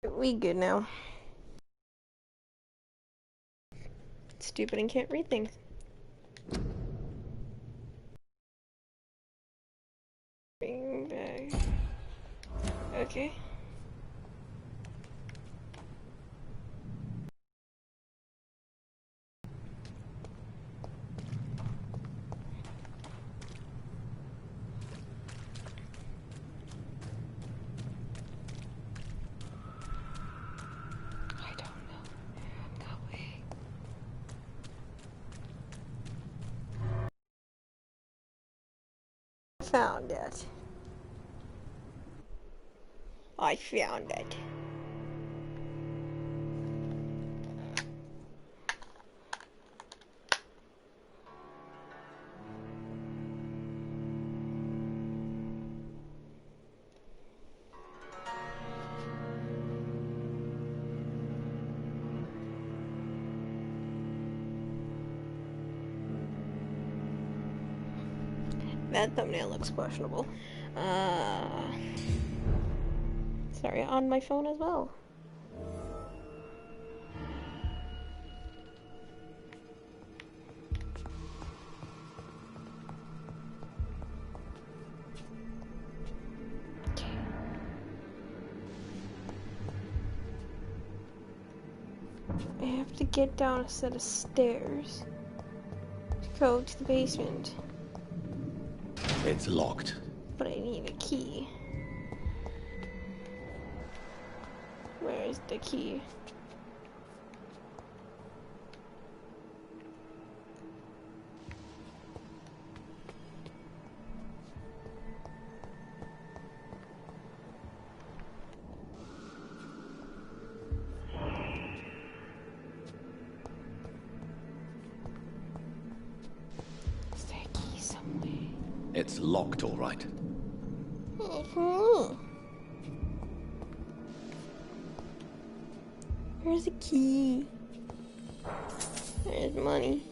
We good now. Stupid and can't read things. Bring back. Okay. I don't know. No way. Found it. I found it. That thumbnail looks questionable. Sorry, on my phone as well. Okay. I have to get down a set of stairs to go to the basement. It's locked. But I need a key. Where is the key? Is there a key somewhere? It's locked, all right. Where's the key? There's money.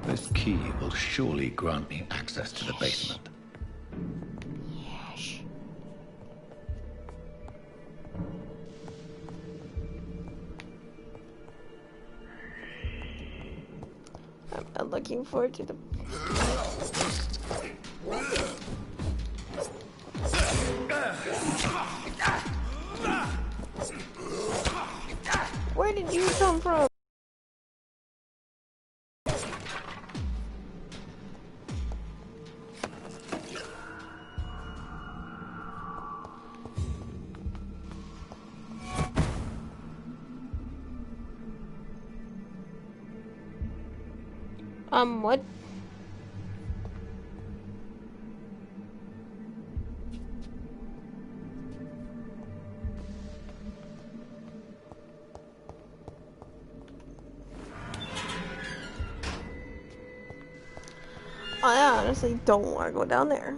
This key will surely grant me access to the basement. Yes. I'm looking forward to the... Where did you come from? What? I honestly don't want to go down there.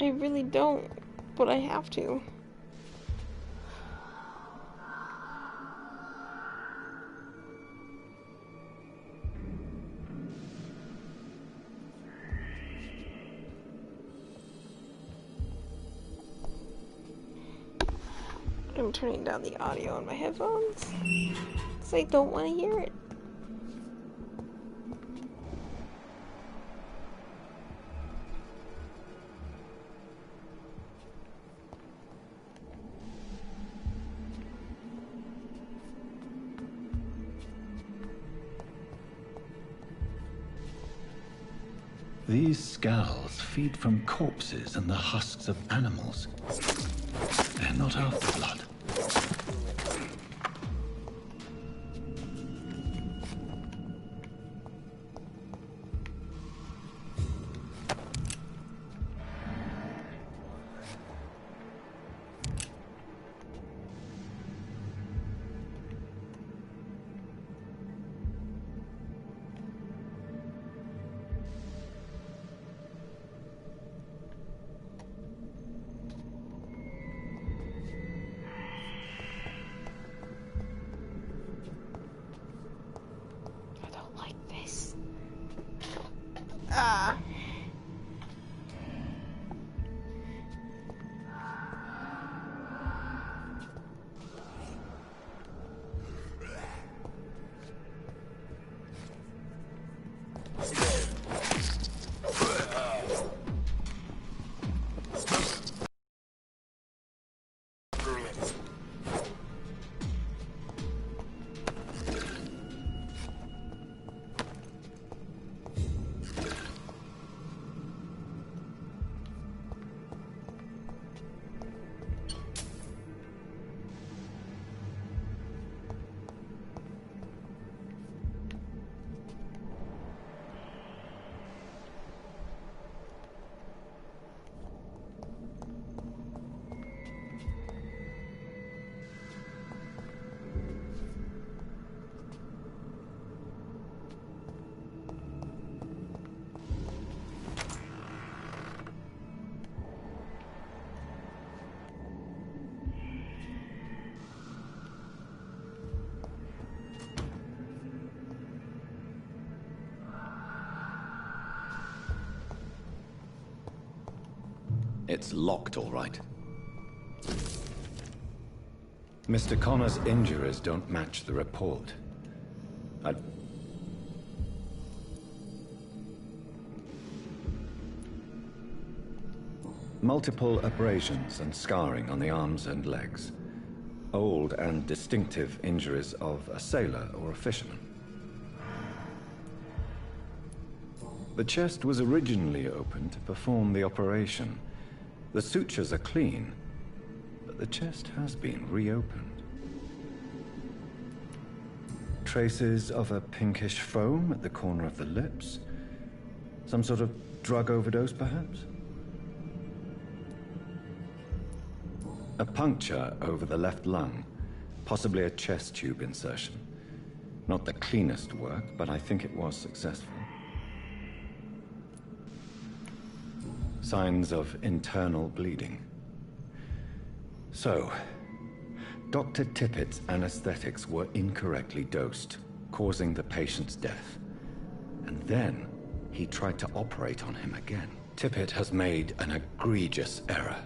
I really don't, but I have to. I'm turning down the audio on my headphones because I don't want to hear it. These skulls feed from corpses and the husks of animals. They're not after blood. Ah. It's locked, all right. Mr. Connor's injuries don't match the report. Multiple abrasions and scarring on the arms and legs. Old and distinctive injuries of a sailor or a fisherman. The chest was originally opened to perform the operation. The sutures are clean, but the chest has been reopened. Traces of a pinkish foam at the corner of the lips. Some sort of drug overdose, perhaps? A puncture over the left lung, possibly a chest tube insertion. Not the cleanest work, but I think it was successful. Signs of internal bleeding. So, Dr. Tippett's anesthetics were incorrectly dosed, causing the patient's death. And then, he tried to operate on him again. Tippett has made an egregious error.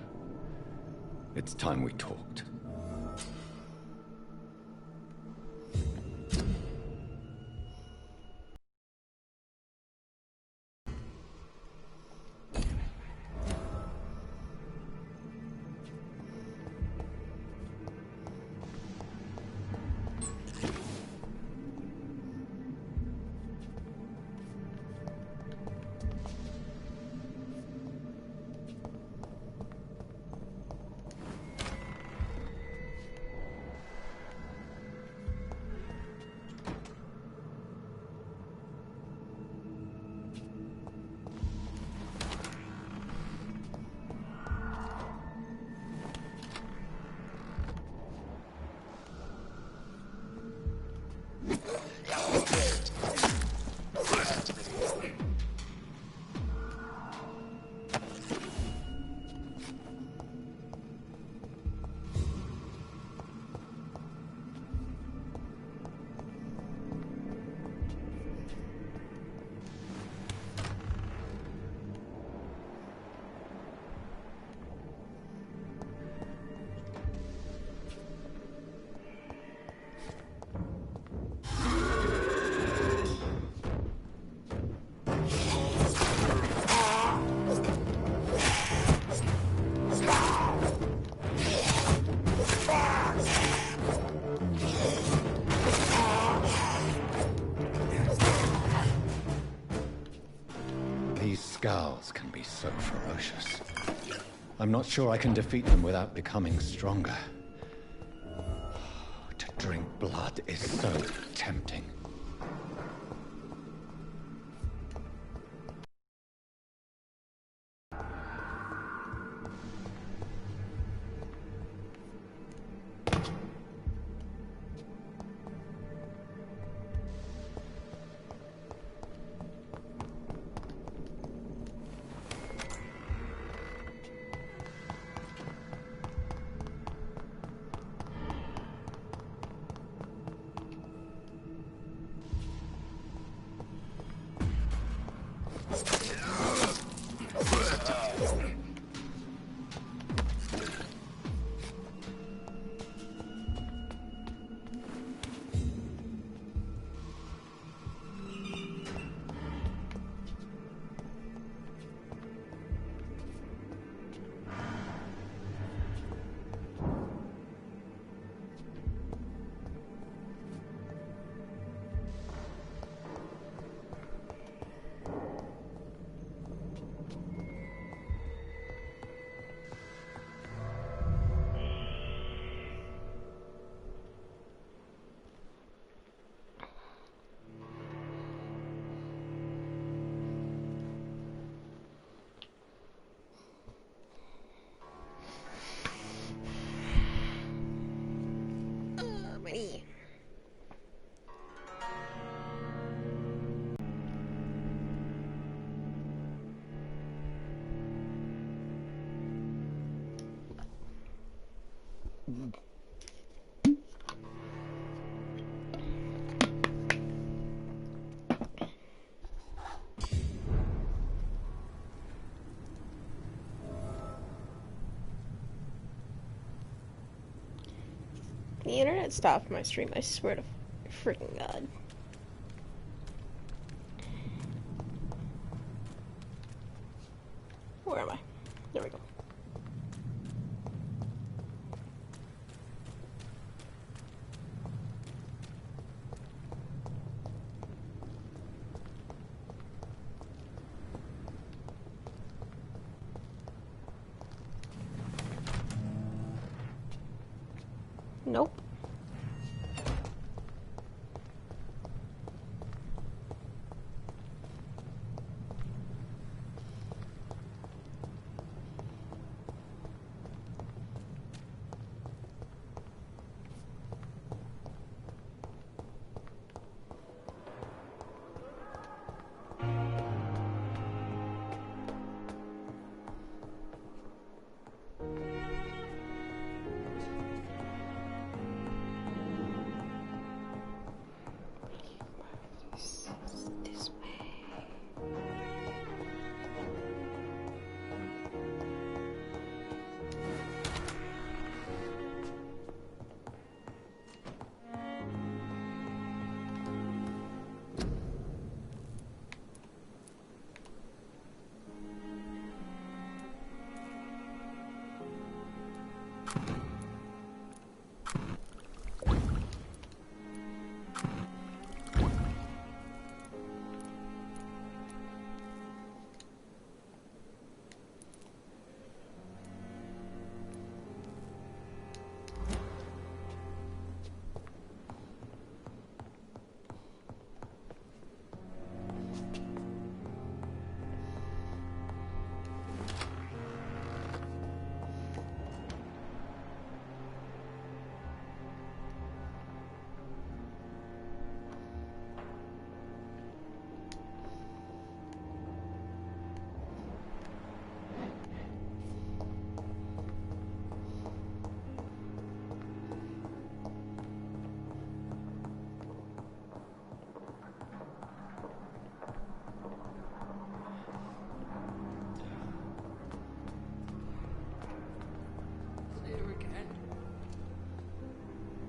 It's time we talked. Scowls can be so ferocious. I'm not sure I can defeat them without becoming stronger. To drink blood is so tempting. The internet stopped my stream, I swear to freaking God. Where am I? There we go. Nope. This way.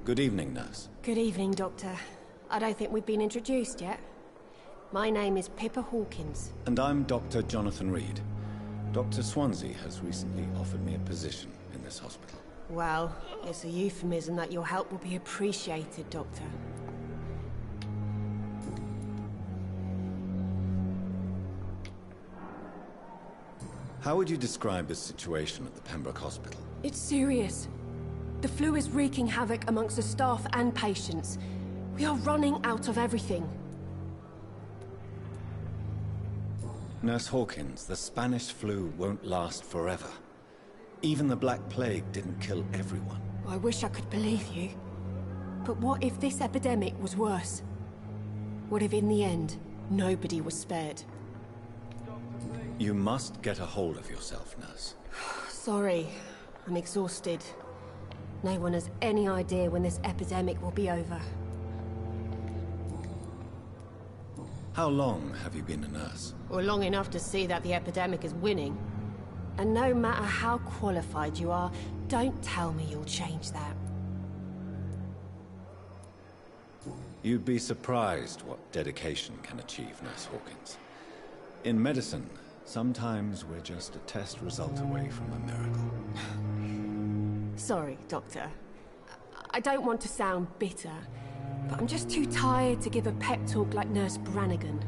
Good evening, nurse. Good evening, Doctor. I don't think we've been introduced yet. My name is Pippa Hawkins. And I'm Dr. Jonathan Reed. Dr. Swansea has recently offered me a position in this hospital. Well, it's a euphemism that your help will be appreciated, Doctor. How would you describe the situation at the Pembroke Hospital? It's serious. The flu is wreaking havoc amongst the staff and patients. We are running out of everything. Nurse Hawkins, the Spanish flu won't last forever. Even the Black Plague didn't kill everyone. I wish I could believe you. But what if this epidemic was worse? What if in the end, nobody was spared? You must get a hold of yourself, nurse. Sorry, I'm exhausted. No one has any idea when this epidemic will be over. How long have you been a nurse? Well, long enough to see that the epidemic is winning. And no matter how qualified you are, don't tell me you'll change that. You'd be surprised what dedication can achieve, Nurse Hawkins. In medicine, sometimes we're just a test result away from a miracle. Sorry, Doctor. I don't want to sound bitter, but I'm just too tired to give a pep talk like Nurse Brannigan.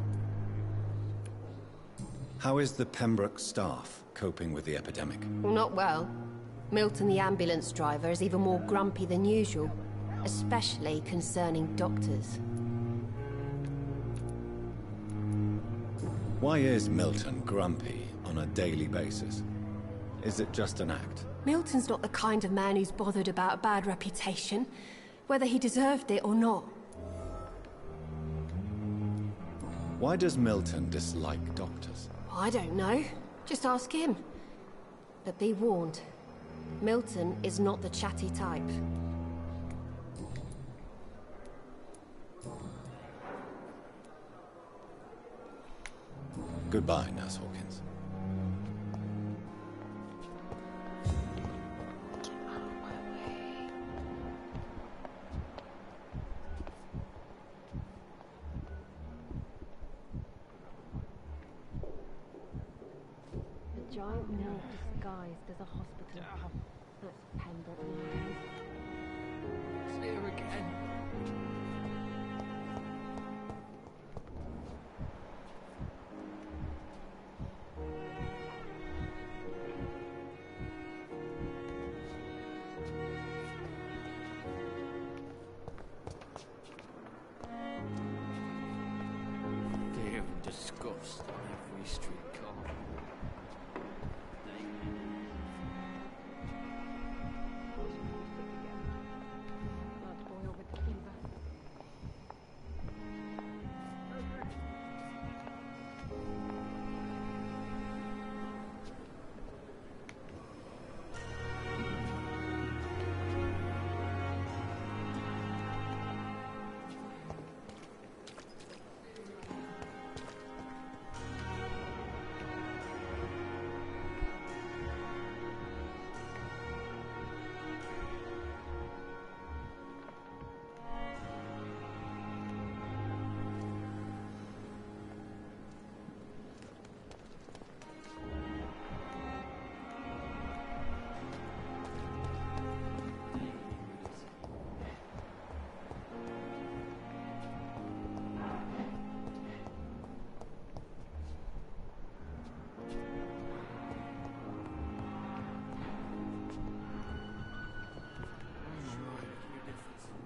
How is the Pembroke staff coping with the epidemic? Well, not well. Milton, the ambulance driver, is even more grumpy than usual, especially concerning doctors. Why is Milton grumpy on a daily basis? Is it just an act? Milton's not the kind of man who's bothered about a bad reputation, whether he deserved it or not. Why does Milton dislike doctors? I don't know. Just ask him. But be warned, Milton is not the chatty type. Goodbye, Nurse Hawkins. A giant mill disguised as a hospital. That's Pembroke. It's here again. Fear and disgust on every streetcar. That boy with the fever.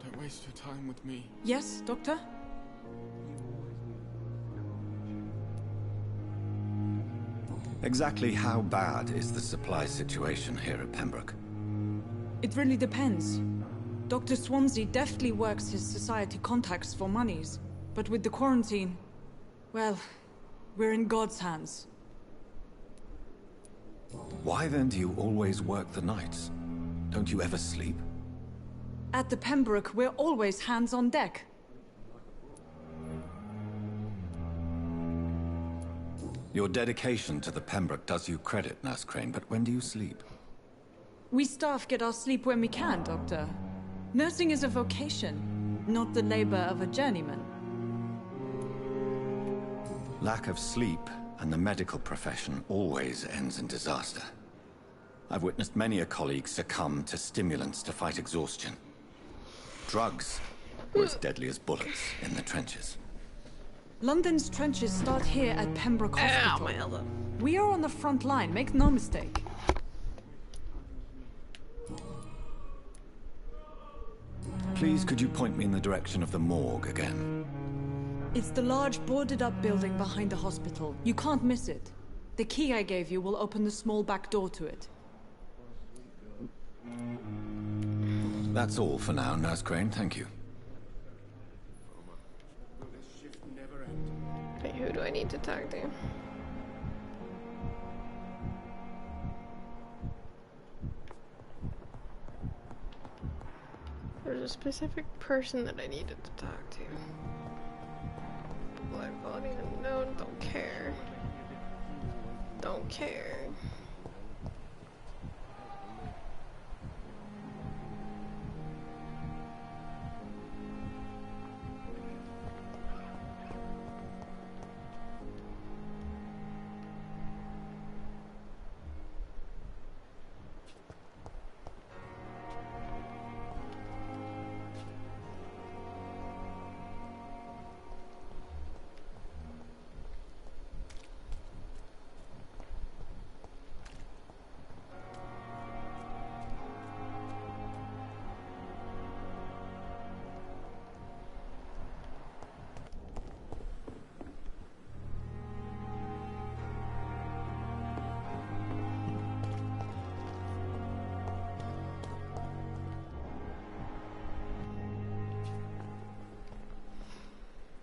Don't waste your time with me. Yes, Doctor? Exactly how bad is the supply situation here at Pembroke? It really depends. Dr. Swansea deftly works his society contacts for monies, but with the quarantine, well, we're in God's hands. Why then do you always work the nights? Don't you ever sleep? At the Pembroke, we're always hands on deck. Your dedication to the Pembroke does you credit, Nurse Crane, but when do you sleep? We staff get our sleep when we can, Doctor. Nursing is a vocation, not the labor of a journeyman. Lack of sleep and the medical profession always ends in disaster. I've witnessed many a colleague succumb to stimulants to fight exhaustion. Drugs were as deadly as bullets in the trenches. London's trenches start here at Pembroke Hospital. Ow, my elbow. We are on the front line, make no mistake. Please, could you point me in the direction of the morgue again? It's the large boarded-up building behind the hospital. You can't miss it. The key I gave you will open the small back door to it. That's all for now, Nurse Crane, thank you. Wait, who do I need to talk to? There's a specific person that I needed to talk to. Black body unknown, don't care. Don't care.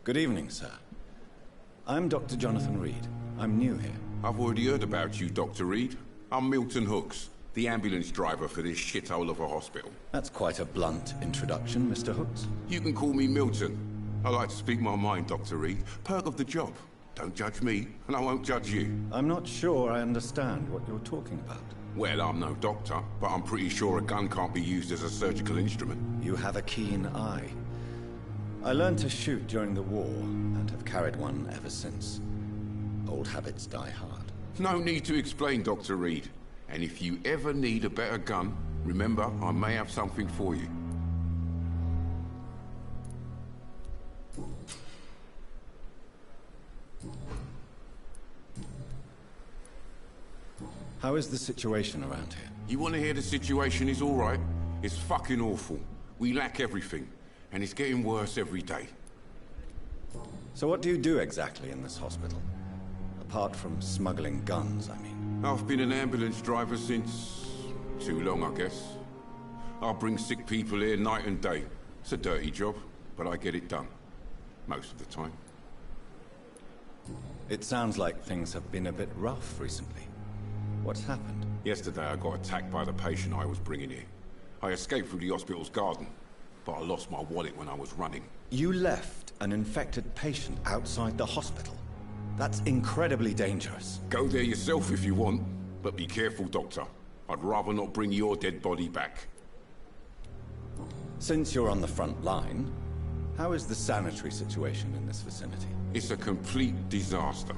Good evening, sir. I'm Dr. Jonathan Reed. I'm new here. I've already heard about you, Dr. Reed. I'm Milton Hooks. The ambulance driver for this shithole of a hospital. That's quite a blunt introduction, Mr. Hooks. You can call me Milton. I like to speak my mind, Dr. Reed. Perk of the job. Don't judge me, and I won't judge you. I'm not sure I understand what you're talking about. Well, I'm no doctor, but I'm pretty sure a gun can't be used as a surgical instrument. You have a keen eye. I learned to shoot during the war, and have carried one ever since. Old habits die hard. No need to explain, Dr. Reed. And if you ever need a better gun, remember, I may have something for you. How is the situation around here? You want to hear the situation is all right? It's fucking awful. We lack everything, and it's getting worse every day. So what do you do exactly in this hospital? Apart from smuggling guns, I mean. I've been an ambulance driver since... too long, I guess. I bring sick people here night and day. It's a dirty job, but I get it done. Most of the time. It sounds like things have been a bit rough recently. What's happened? Yesterday I got attacked by the patient I was bringing here. I escaped through the hospital's garden, but I lost my wallet when I was running. You left an infected patient outside the hospital? That's incredibly dangerous. Go there yourself if you want, but be careful, Doctor. I'd rather not bring your dead body back. Since you're on the front line, how is the sanitary situation in this vicinity? It's a complete disaster.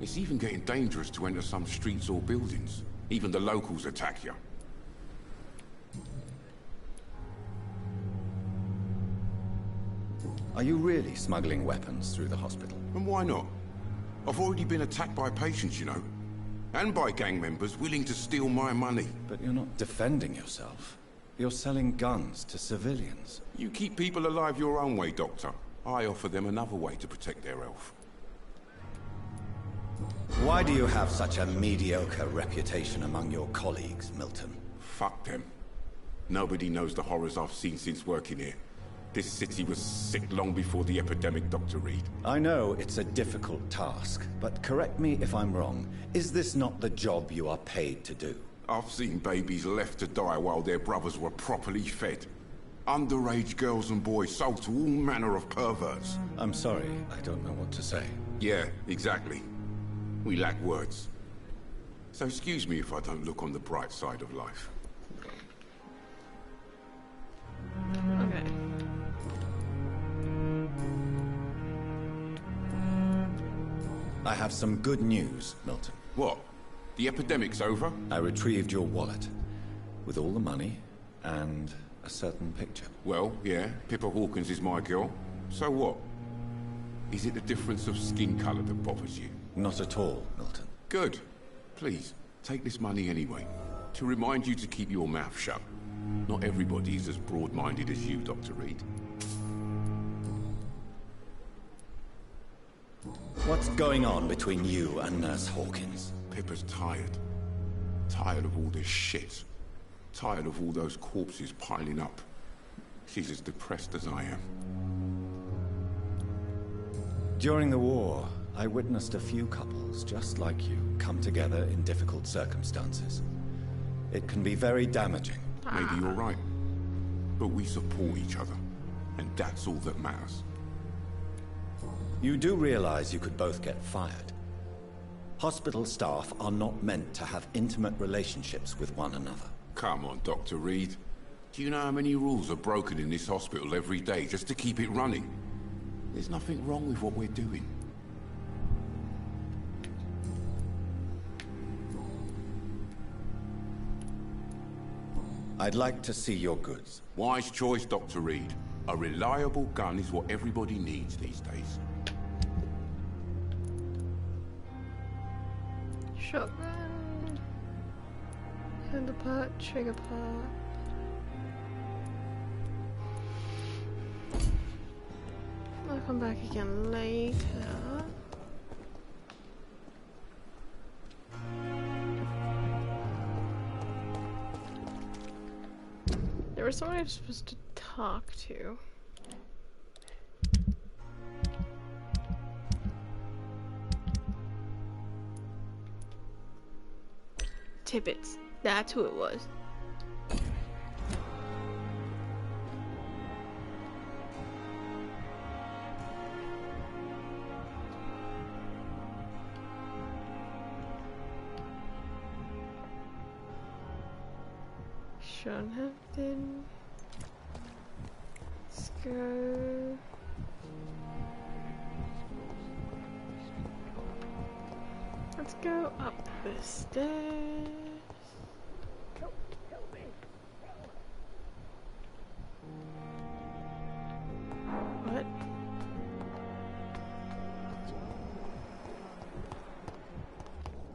It's even getting dangerous to enter some streets or buildings. Even the locals attack you. Are you really smuggling weapons through the hospital? And why not? I've already been attacked by patients, you know. And by gang members willing to steal my money. But you're not defending yourself. You're selling guns to civilians. You keep people alive your own way, Doctor. I offer them another way to protect their health. Why do you have such a mediocre reputation among your colleagues, Milton? Fuck them. Nobody knows the horrors I've seen since working here. This city was sick long before the epidemic, Dr. Reed. I know it's a difficult task, but correct me if I'm wrong. Is this not the job you are paid to do? I've seen babies left to die while their brothers were properly fed. Underage girls and boys sold to all manner of perverts. I'm sorry, I don't know what to say. Yeah, exactly. We lack words. So excuse me if I don't look on the bright side of life. Okay. I have some good news, Milton. What? The epidemic's over? I retrieved your wallet, with all the money, and a certain picture. Well, yeah, Pippa Hawkins is my girl. So what? Is it the difference of skin color that bothers you? Not at all, Milton. Good. Please, take this money anyway. To remind you to keep your mouth shut. Not everybody is as broad-minded as you, Dr. Reed. What's going on between you and Nurse Hawkins? Pippa's tired. Tired of all this shit. Tired of all those corpses piling up. She's as depressed as I am. During the war, I witnessed a few couples just like you come together in difficult circumstances. It can be very damaging. Maybe you're right. But we support each other. And that's all that matters. You do realize you could both get fired. Hospital staff are not meant to have intimate relationships with one another. Come on, Dr. Reed. Do you know how many rules are broken in this hospital every day just to keep it running? There's nothing wrong with what we're doing. I'd like to see your goods. Wise choice, Dr. Reed. A reliable gun is what everybody needs these days. Shotgun. Handle part, trigger part. I'll come back again later. There was someone I was supposed to talk to. Tippets. That's who it was. Hampton. Let's go. Let's go up the stairs. What?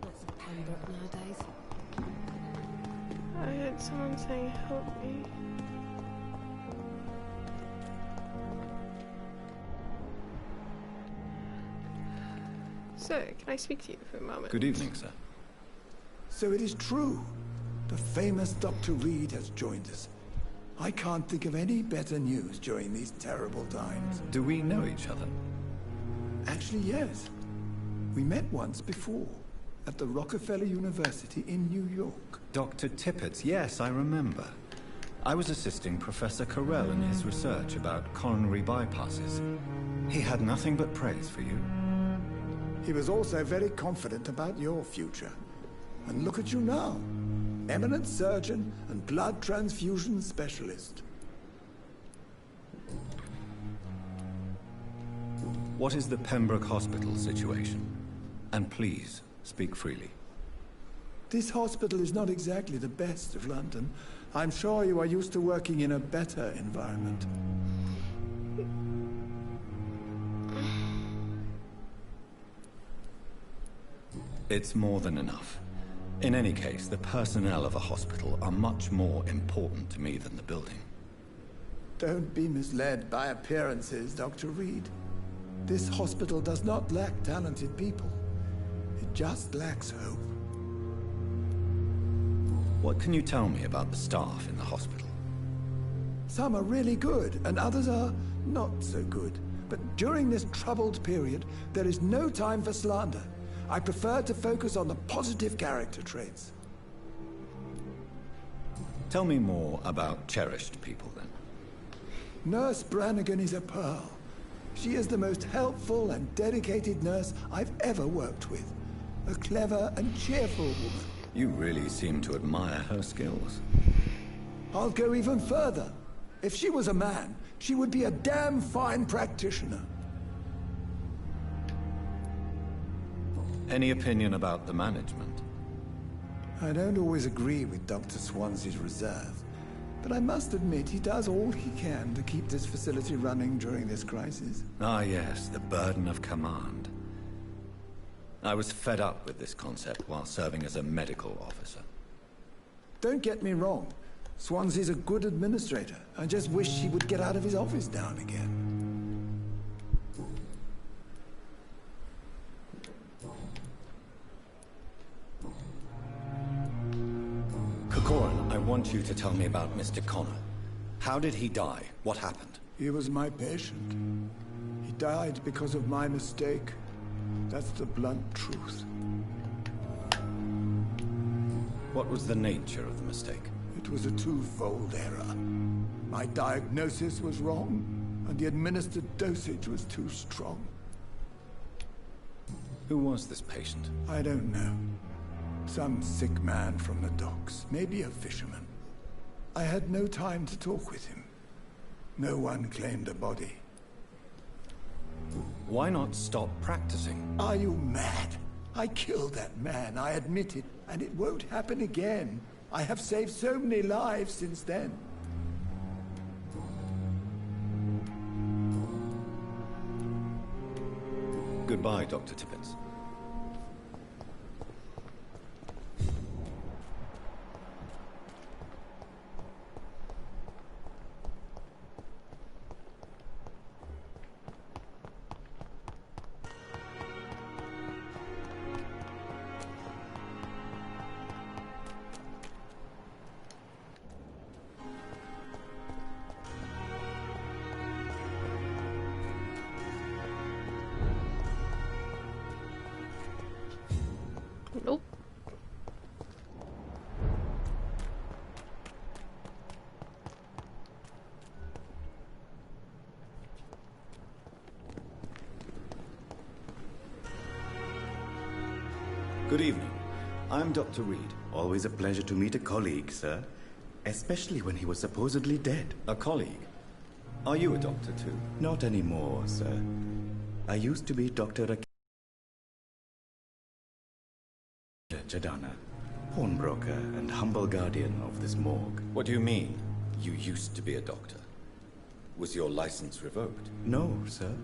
That's a Pembroke nowadays. I heard someone saying help me. Sir, can I speak to you for a moment? Good evening, sir. So it is true. The famous Dr. Reed has joined us. I can't think of any better news during these terrible times. Do we know each other? Actually, yes. We met once before, at the Rockefeller University in New York. Dr. Tippett, yes, I remember. I was assisting Professor Carell in his research about coronary bypasses. He had nothing but praise for you. He was also very confident about your future. And look at you now. Eminent surgeon and blood transfusion specialist. What is the Pembroke Hospital situation? And please, speak freely. This hospital is not exactly the best of London. I'm sure you are used to working in a better environment. It's more than enough. In any case, the personnel of a hospital are much more important to me than the building. Don't be misled by appearances, Dr. Reed. This hospital does not lack talented people. It just lacks hope. What can you tell me about the staff in the hospital? Some are really good, and others are not so good. But during this troubled period, there is no time for slander. I prefer to focus on the positive character traits. Tell me more about cherished people, then. Nurse Brannigan is a pearl. She is the most helpful and dedicated nurse I've ever worked with. A clever and cheerful woman. You really seem to admire her skills. I'll go even further. If she was a man, she would be a damn fine practitioner. Any opinion about the management? I don't always agree with Dr. Swansea's reserve, but I must admit he does all he can to keep this facility running during this crisis. Ah, yes, the burden of command. I was fed up with this concept while serving as a medical officer. Don't get me wrong. Swansea's a good administrator. I just wish he would get out of his office now and again. Corcoran, I want you to tell me about Mr. Connor. How did he die? What happened? He was my patient. He died because of my mistake. That's the blunt truth. What was the nature of the mistake? It was a twofold error. My diagnosis was wrong, and the administered dosage was too strong. Who was this patient? I don't know. Some sick man from the docks, maybe a fisherman. I had no time to talk with him. No one claimed a body. Why not stop practicing? Are you mad? I killed that man, I admit it, and it won't happen again. I have saved so many lives since then. Goodbye, Dr. Tippett. Good evening. I'm Dr. Reed. Always a pleasure to meet a colleague, sir. Especially when he was supposedly dead. A colleague? Are you a doctor too? Not anymore, sir. I used to be Dr. Chadana, pawnbroker and humble guardian of this morgue. What do you mean, you used to be a doctor? Was your license revoked? No, sir.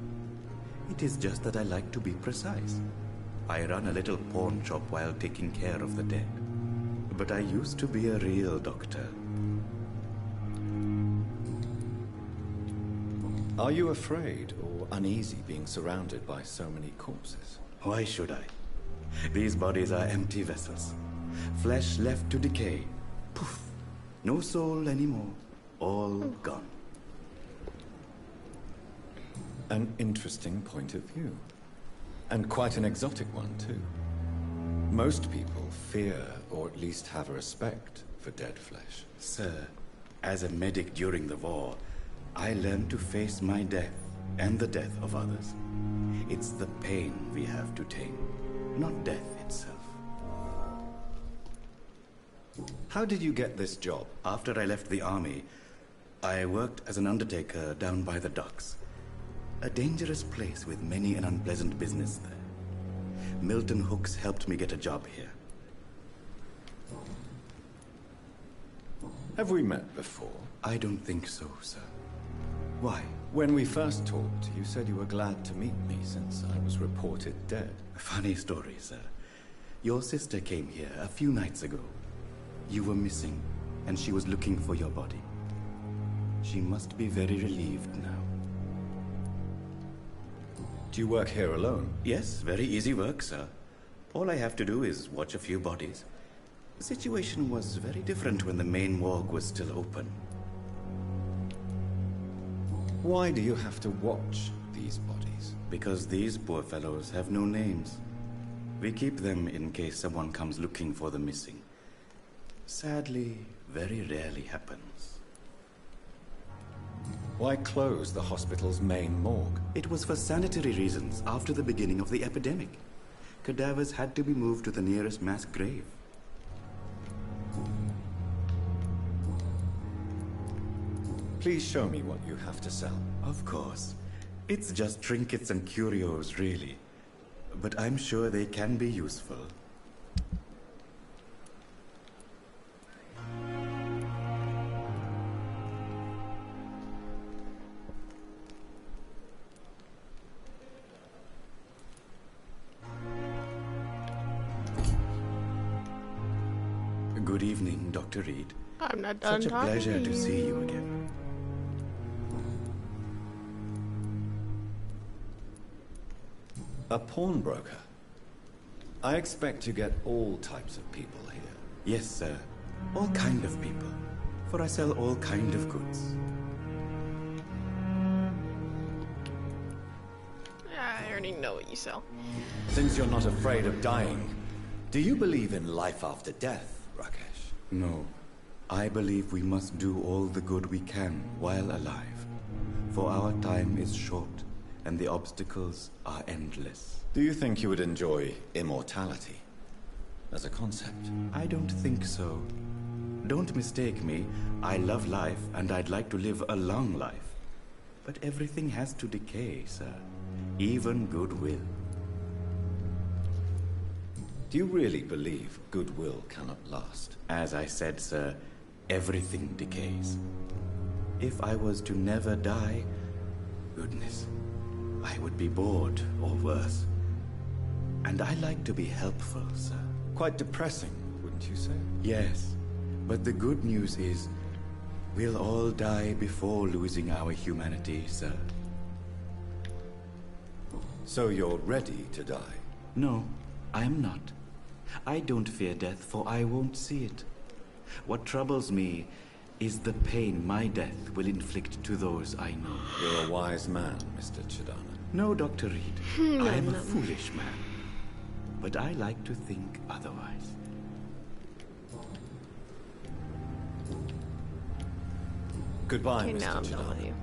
It is just that I like to be precise. I run a little pawn shop while taking care of the dead. But I used to be a real doctor. Are you afraid or uneasy being surrounded by so many corpses? Why should I? These bodies are empty vessels. Flesh left to decay. Poof. No soul anymore. All gone. An interesting point of view. And quite an exotic one, too. Most people fear, or at least have a respect, for dead flesh. Sir, as a medic during the war, I learned to face my death and the death of others. It's the pain we have to tame, not death itself. How did you get this job? After I left the army, I worked as an undertaker down by the docks. A dangerous place with many an unpleasant business there. Milton Hooks helped me get a job here. Have we met before? I don't think so, sir. Why? When we first talked, you said you were glad to meet me since I was reported dead. Funny story, sir. Your sister came here a few nights ago. You were missing, and she was looking for your body. She must be very relieved now. Do you work here alone? Yes, very easy work, sir. All I have to do is watch a few bodies. The situation was very different when the main morgue was still open. Why do you have to watch these bodies? Because these poor fellows have no names. We keep them in case someone comes looking for the missing. Sadly, very rarely happens. Why close the hospital's main morgue? It was for sanitary reasons after the beginning of the epidemic. Cadavers had to be moved to the nearest mass grave. Please show me what you have to sell. Of course. It's just trinkets and curios, really. But I'm sure they can be useful. Good evening, Dr. Reed. I'm not done Such a talking pleasure to you. see you again. A pawnbroker? I expect you get all types of people here. Yes, sir. All kind of people. For I sell all kind of goods. I already know what you sell. Since you're not afraid of dying, do you believe in life after death, Rakesh? No. I believe we must do all the good we can while alive. For our time is short, and the obstacles are endless. Do you think you would enjoy immortality as a concept? I don't think so. Don't mistake me. I love life, and I'd like to live a long life. But everything has to decay, sir. Even goodwill. Do you really believe goodwill cannot last? As I said, sir, everything decays. If I was to never die, goodness, I would be bored or worse. And I like to be helpful, sir. Quite depressing, wouldn't you say? Yes, but the good news is, we'll all die before losing our humanity, sir. So you're ready to die? No, I'm not. I don't fear death, for I won't see it. What troubles me is the pain my death will inflict to those I know. You're a wise man, Mr. Chidana. No, Dr. Reed. I am a foolish man. But I like to think otherwise. Goodbye, Okay, Mr. now I'm done Chidana. with you.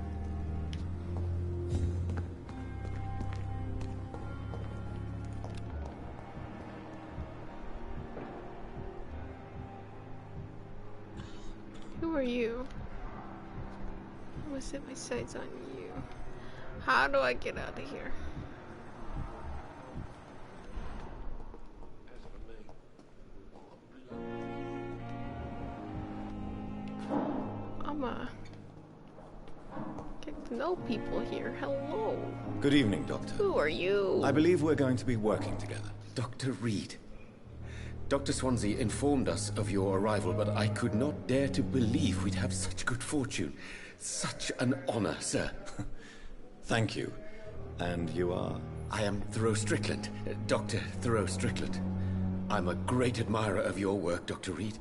you? I'm gonna set my sights on you. How do I get out of here? I'ma get to know people here. Hello. Good evening, Doctor. Who are you? I believe we're going to be working together. Dr. Reed. Dr. Swansea informed us of your arrival, but I could not dare to believe we'd have such good fortune. Such an honor, sir. Thank you. And you are? I am Thoreau Strickland, Dr. Thoreau Strickland. I'm a great admirer of your work, Dr. Reed.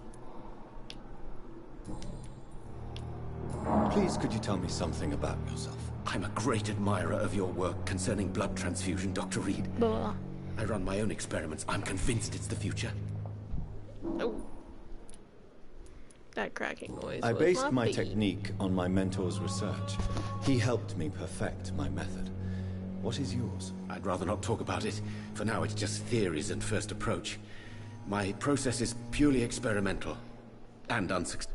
Please, could you tell me something about yourself? I'm a great admirer of your work concerning blood transfusion, Dr. Reed. Blah. I run my own experiments. I'm convinced it's the future. Oh. That cracking noise. I was based my feet. technique on my mentor's research. He helped me perfect my method. What is yours? I'd rather not talk about it. For now, it's just theories and first approach. My process is purely experimental and unsuccessful.